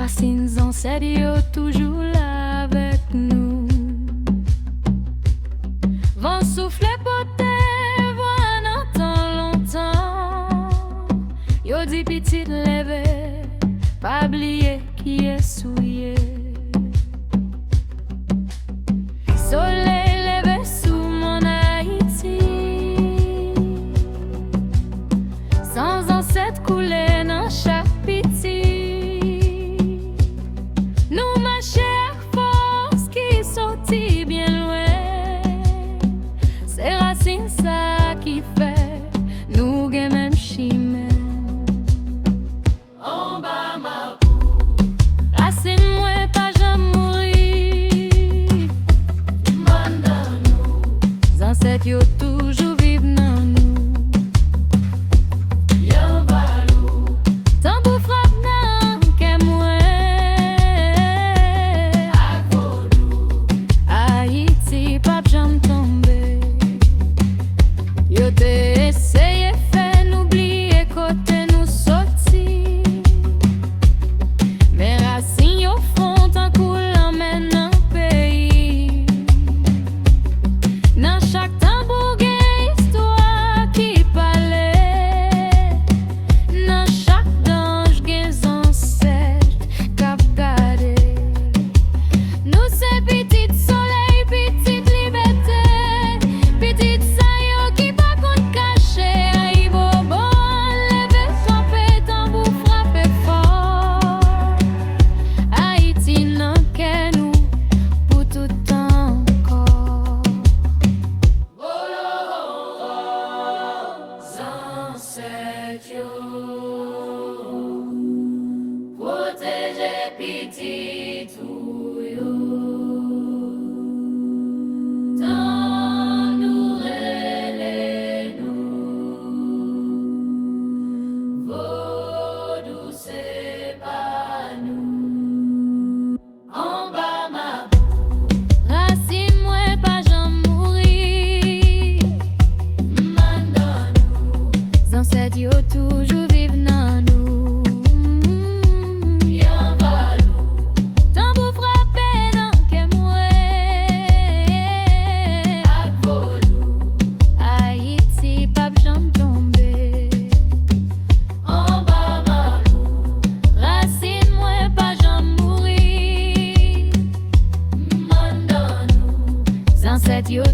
Racines ancêtres yo toujours là avec nous. Vent souffle poté, voix n'entend longtemps. Yo dit petite lève, pas oublier qui est souillé. Soleil levé sous mon Haïti, sans ancêtre coulé dans chaque petit. Nous marchons avec force qui sortit bien loin. C'est racines ça qui fait nous gagne même chimère. En bas ma boue, racine moi pas jamais mourir. Mandant nous, ancêtres yo toujours vivent dans nous. Yon balou, tambour frappe nan ke moi. Ak vodou, Haïti pas jamais tomber. Yo te essayé fait nous oublier côté nous sorti. Mais racines yo font tant coulant maintenant pays. Dans chaque tambour gen histoire qui parlait. Dans chaque danse gen ancêtres k'ap gade. Nous c'est petit soleil, petite liberté, petite sa yo qui pas compte caché. Aïe bobo, levé frappé, tambour frappé fort. Haïti nan ke nous pour tout encore. Ancêtres yo, protéger petit tout yo. Tant nous relais nous, Vodou c'est pas nous. En bas ma boue, racine moi pas jamais mourir. Mandant nous, ancêtres yo toujours vivent dans nous. Yon balou, tambour frappé dans ke moi. Ak vodou, Haïti pas jamais tomber. En bas ma boue, racine moi pas jamais mourir. Mandant nous, ancêtres yo